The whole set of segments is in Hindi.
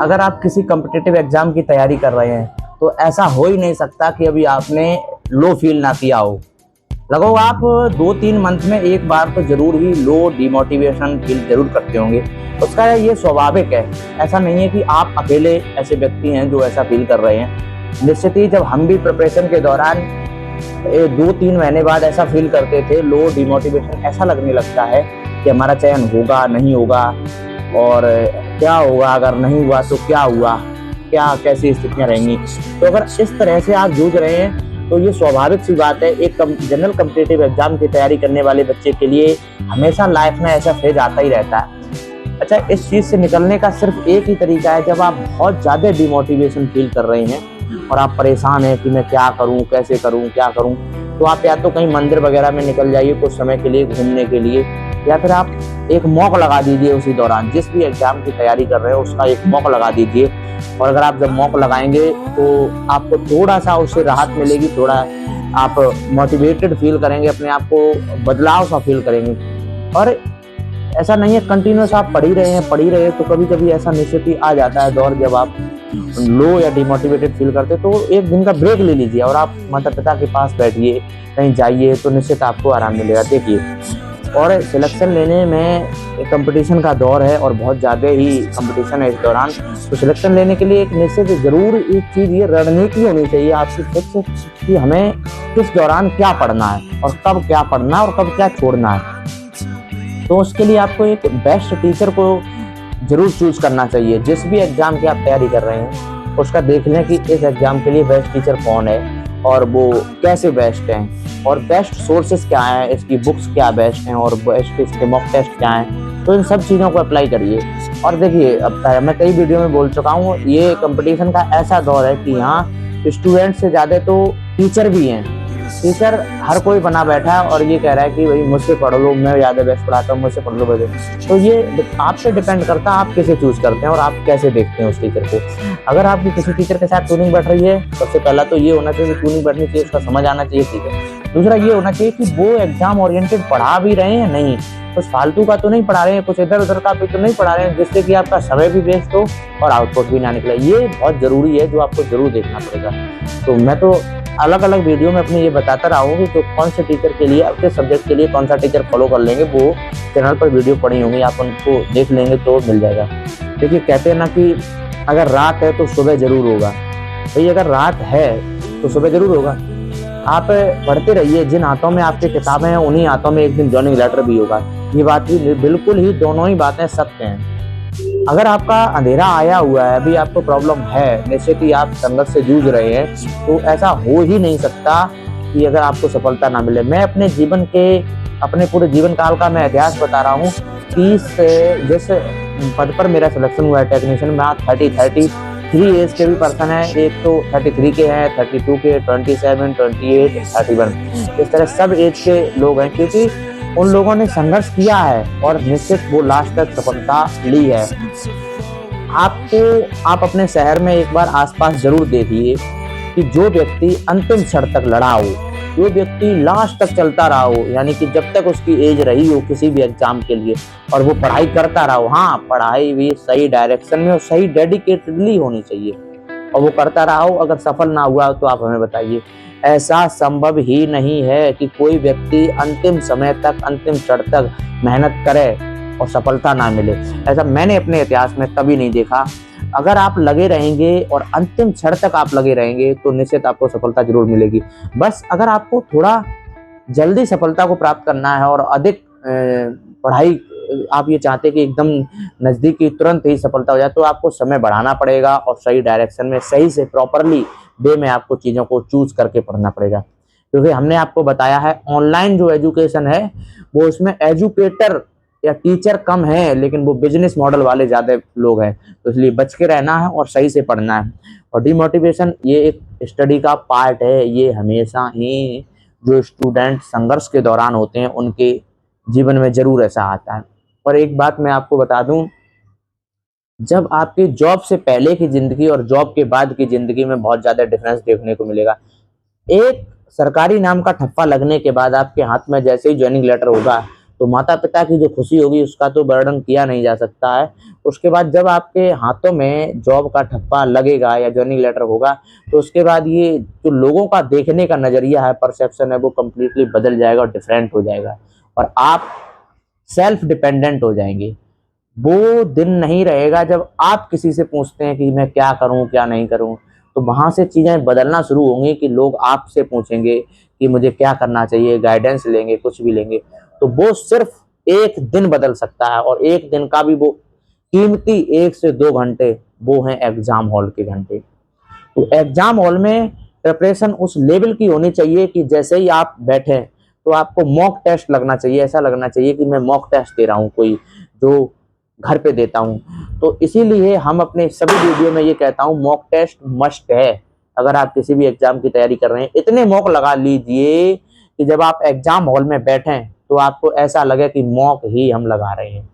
अगर आप किसी कॉम्पिटिटिव एग्जाम की तैयारी कर रहे हैं तो ऐसा हो ही नहीं सकता कि अभी आपने लो फील ना किया हो। लगभग आप 2-3 मंथ में एक बार तो जरूर ही लो डिमोटिवेशन फील जरूर करते होंगे। उसका ये स्वाभाविक है। ऐसा नहीं है कि आप अकेले ऐसे व्यक्ति हैं जो ऐसा फील कर रहे हैं। निश्चित ही जब हम भी प्रिपरेशन के दौरान 2-3 महीने बाद ऐसा फील करते थे, लो डिमोटिवेशन ऐसा लगने लगता है कि हमारा चयन होगा नहीं होगा, और क्या होगा अगर नहीं हुआ तो क्या हुआ, क्या कैसी स्थितियां रहेंगी। तो अगर इस तरह से आप जूझ रहे हैं तो ये स्वाभाविक सी बात है। एक जनरल कॉम्पिटिटिव एग्जाम की तैयारी करने वाले बच्चे के लिए हमेशा लाइफ में ऐसा फेज आता ही रहता है। अच्छा, इस चीज से निकलने का सिर्फ एक ही तरीका है। जब आप बहुत ज्यादा डिमोटिवेशन फील कर रहे हैं और आप परेशान हैं कि मैं क्या करूं, कैसे करूं, क्या करूं, तो आप या तो कहीं मंदिर वगैरह में निकल जाइए कुछ समय के लिए घूमने के लिए, या फिर आप एक मॉक लगा दीजिए उसी दौरान। जिस भी एग्जाम की तैयारी कर रहे हो उसका एक मॉक लगा दीजिए। और अगर आप जब मॉक लगाएंगे तो आपको थोड़ा सा उससे राहत मिलेगी, थोड़ा आप मोटिवेटेड फील करेंगे, अपने आप को बदलाव सा फील करेंगे। और ऐसा नहीं है कंटिन्यूस आप पढ़ ही रहे हैं, तो कभी कभी ऐसा निश्चित ही आ जाता है दौर जब आप लो या डिमोटिवेटेड फील करते, तो एक दिन का ब्रेक ले लीजिए और आप माता पिता के पास बैठिए, कहीं जाइए, तो निश्चित आपको आराम मिलेगा। देखिए, और सिलेक्शन लेने में कंपटीशन का दौर है और बहुत ज़्यादा ही कंपटीशन है इस दौरान। तो सिलेक्शन लेने के लिए एक निश्चित जरूर एक चीज़ ये रणनीति होनी चाहिए आपकी फिक्स कि हमें किस दौरान क्या पढ़ना है और कब क्या पढ़ना है और कब क्या छोड़ना है। तो उसके लिए आपको एक बेस्ट टीचर को जरूर चूज करना चाहिए। जिस भी एग्जाम की आप तैयारी कर रहे हैं उसका देख लें कि इस एग्जाम के लिए बेस्ट टीचर कौन है और वो कैसे बेस्ट हैं, और बेस्ट सोर्सेज क्या हैं, इसकी बुक्स क्या बेस्ट हैं, और बेस्ट इसके मॉक टेस्ट क्या हैं। तो इन सब चीज़ों को अप्लाई करिए। और देखिए, अब मैं कई वीडियो में बोल चुका हूँ, ये कंपटीशन का ऐसा दौर है कि यहाँ स्टूडेंट से ज़्यादा तो टीचर भी हैं। टीचर हर कोई बना बैठा है और ये कह रहा है कि भाई मुझसे पढ़ लो, मैं ज़्यादा बेस्ट पढ़ाता हूँ, मुझसे पढ़ लो बजे। तो ये आप पे डिपेंड करता है आप किसे चूज करते हैं और आप कैसे देखते हैं उस टीचर को। अगर आपकी किसी टीचर के साथ ट्यूनिंग बैठ रही है, सबसे पहला तो ये होना चाहिए कि ट्यूनिंग बैठनी चाहिए, उसका समझ आना चाहिए, ठीक है। दूसरा ये होना चाहिए कि वो एग्जाम ओरिएंटेड पढ़ा भी रहे हैं, नहीं कुछ फालतू का तो नहीं पढ़ा रहे हैं, कुछ इधर उधर का भी तो नहीं पढ़ा रहे हैं जिससे कि आपका समय भी वेस्ट हो और आउटपुट भी ना निकले। ये बहुत जरूरी है जो आपको जरूर देखना पड़ेगा। तो मैं तो अलग अलग वीडियो में अपने ये बताता रहा हूँ कि तो कौन से टीचर के लिए, आपके सब्जेक्ट के लिए कौन सा टीचर फॉलो कर लेंगे, वो चैनल पर वीडियो पड़ी होंगी, आप उनको देख लेंगे तो मिल जाएगा। देखिए, कहते हैं ना कि अगर रात है तो सुबह जरूर होगा। भाई अगर रात है तो सुबह जरूर होगा। आप पढ़ते रहिए, जिन हाथों में आपकी किताबें हैं उन्हीं हाथों में एक दिन जॉइनिंग लेटर भी होगा। ये बात भी बिल्कुल ही, दोनों ही बातें सत्य हैं। अगर आपका अंधेरा आया हुआ है, अभी आपको प्रॉब्लम है, निश्चित ही आप संघर्ष से जूझ रहे हैं, तो ऐसा हो ही नहीं सकता कि अगर आपको सफलता ना मिले। मैं अपने पूरे जीवन काल का मैं इतिहास बता रहा हूँ। 30 से जिस पद पर मेरा सिलेक्शन हुआ है टेक्नीशियन में, 33 एज के भी पर्सन है, एक तो 33 के हैं, 32 के, 27, 28, 31, इस तरह सब एज के लोग हैं, क्योंकि उन लोगों ने संघर्ष किया है और निश्चित वो लास्ट तक सफलता ली है। आप अपने शहर में एक बार आसपास जरूर देखिए कि जो व्यक्ति अंतिम क्षण तक लड़ा हो, जो व्यक्ति लास्ट तक चलता रहा हो, यानी कि जब तक उसकी एज रही हो किसी भी एग्जाम के लिए, और वो पढ़ाई करता रहा हो, हाँ पढ़ाई भी सही डायरेक्शन में और सही डेडिकेटेडली होनी चाहिए, और वो करता रहा हो, अगर सफल ना हुआ तो आप हमें बताइए। ऐसा संभव ही नहीं है कि कोई व्यक्ति अंतिम समय तक, अंतिम क्षण तक मेहनत करे और सफलता ना मिले। ऐसा मैंने अपने इतिहास में कभी नहीं देखा। अगर आप लगे रहेंगे और अंतिम क्षण तक आप लगे रहेंगे तो निश्चित आपको सफलता जरूर मिलेगी। बस अगर आपको थोड़ा जल्दी सफलता को प्राप्त करना है और अधिक पढ़ाई आप ये चाहते हैं कि एकदम नज़दीकी तुरंत ही सफलता हो जाए, तो आपको समय बढ़ाना पड़ेगा और सही डायरेक्शन में, सही से प्रॉपरली वे में आपको चीज़ों को चूज करके पढ़ना पड़ेगा। क्योंकि हमने आपको बताया है ऑनलाइन जो एजुकेशन है वो उसमें एजुकेटर या टीचर कम है, लेकिन वो बिजनेस मॉडल वाले ज़्यादा लोग हैं। तो इसलिए बच के रहना है और सही से पढ़ना है। और डिमोटिवेशन ये एक स्टडी का पार्ट है, ये हमेशा ही जो स्टूडेंट संघर्ष के दौरान होते हैं उनके जीवन में जरूर ऐसा आता है। और एक बात मैं आपको बता दूं, जब आपकी जॉब से पहले की जिंदगी और जॉब के बाद की जिंदगी में बहुत ज्यादा डिफरेंस देखने को मिलेगा। एक सरकारी नाम का ठप्पा लगने के बाद आपके हाथ में जैसे ही ज्वाइनिंग लेटर होगा तो माता पिता की जो खुशी होगी उसका तो वर्णन किया नहीं जा सकता है। उसके बाद जब आपके हाथों में जॉब का ठप्पा लगेगा या जॉइनिंग लेटर होगा, तो उसके बाद ये जो लोगों का देखने का नज़रिया है, परसेप्शन है, वो कंप्लीटली बदल जाएगा और डिफरेंट हो जाएगा और आप सेल्फ डिपेंडेंट हो जाएंगे। वो दिन नहीं रहेगा जब आप किसी से पूछते हैं कि मैं क्या करूं क्या नहीं करूं, तो वहां से चीजें बदलना शुरू होंगी कि लोग आपसे पूछेंगे कि मुझे क्या करना चाहिए, गाइडेंस लेंगे, कुछ भी लेंगे। तो वो सिर्फ एक दिन बदल सकता है और एक दिन का भी वो कीमती 1 से 2 घंटे वो हैं एग्जाम हॉल के घंटे। तो एग्जाम हॉल में प्रिपरेशन उस लेवल की होनी चाहिए कि जैसे ही आप बैठे तो आपको मॉक टेस्ट लगना चाहिए, ऐसा लगना चाहिए कि मैं मॉक टेस्ट दे रहा हूँ कोई, जो घर पे देता हूँ। तो इसीलिए हम अपने सभी वीडियो में ये कहता हूँ मॉक टेस्ट मस्ट है। अगर आप किसी भी एग्जाम की तैयारी कर रहे हैं, इतने मॉक लगा लीजिए कि जब आप एग्जाम हॉल में बैठें तो आपको ऐसा लगे कि मॉक ही हम लगा रहे हैं।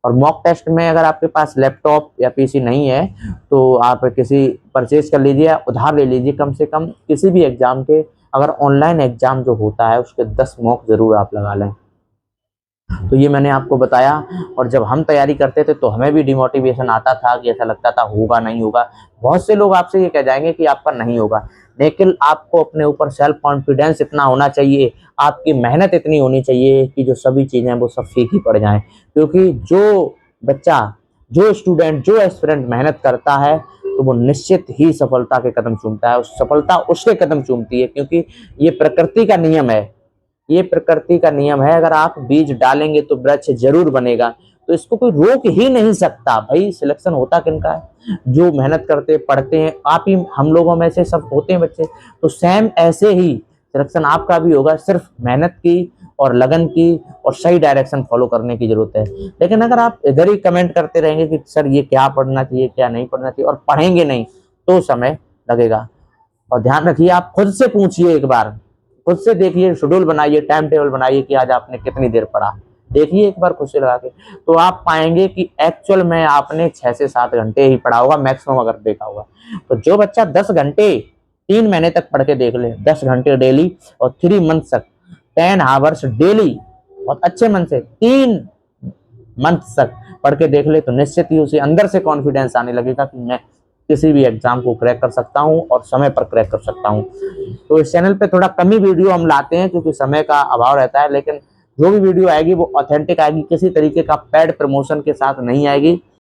और मॉक टेस्ट में अगर आपके पास लैपटॉप या पीसी नहीं है तो आप किसी परचेज कर लीजिए या उधार ले लीजिए। कम से कम किसी भी एग्जाम के, अगर ऑनलाइन एग्जाम जो होता है उसके 10 मॉक जरूर आप लगा लें। तो ये मैंने आपको बताया। और जब हम तैयारी करते थे तो हमें भी डिमोटिवेशन आता था कि ऐसा लगता था होगा नहीं होगा। बहुत से लोग आपसे ये कह जाएंगे कि आपका नहीं होगा, लेकिन आपको अपने ऊपर सेल्फ कॉन्फिडेंस इतना होना चाहिए, आपकी मेहनत इतनी होनी चाहिए कि जो सभी चीज़ें वो सब फीकी पड़ जाएं। क्योंकि जो बच्चा, जो स्टूडेंट, जो एस्पिरेंट मेहनत करता है तो वो निश्चित ही सफलता के कदम चूमता है। उस सफलता उसके कदम चूमती है, क्योंकि ये प्रकृति का नियम है। ये प्रकृति का नियम है, अगर आप बीज डालेंगे तो वृक्ष जरूर बनेगा। तो इसको कोई रोक ही नहीं सकता। भाई सिलेक्शन होता किनका है? जो मेहनत करते पढ़ते हैं, आप ही हम लोगों में से सब होते हैं बच्चे। तो सेम ऐसे ही सिलेक्शन आपका भी होगा, सिर्फ मेहनत की और लगन की और सही डायरेक्शन फॉलो करने की जरूरत है। लेकिन अगर आप इधर ही कमेंट करते रहेंगे कि सर ये क्या पढ़ना चाहिए क्या नहीं पढ़ना चाहिए और पढ़ेंगे नहीं, तो समय लगेगा। और ध्यान रखिए, आप खुद से पूछिए, एक बार खुद से देखिए, शेड्यूल बनाइए, टाइम टेबल बनाइए कि आज आपने कितनी देर पढ़ा। देखिए एक बार खुद से लगा के, तो आप पाएंगे कि एक्चुअल में आपने 6 से 7 घंटे ही पढ़ा होगा मैक्सिमम, अगर देखा होगा। तो जो बच्चा 10 घंटे 3 महीने तक पढ़ के देख ले, 10 घंटे डेली और 3 मंथ तक 10 आवर्स डेली, बहुत अच्छे मन से 3 मंथ तक पढ़ के देख ले, तो निश्चित ही उसे अंदर से कॉन्फिडेंस आने लगेगा कि मैं किसी भी एग्जाम को क्रैक कर सकता हूं और समय पर क्रैक कर सकता हूं। तो इस चैनल पे थोड़ा कम ही वीडियो हम लाते हैं क्योंकि समय का अभाव रहता है, लेकिन जो भी वीडियो आएगी वो ऑथेंटिक आएगी, किसी तरीके का पेड प्रमोशन के साथ नहीं आएगी।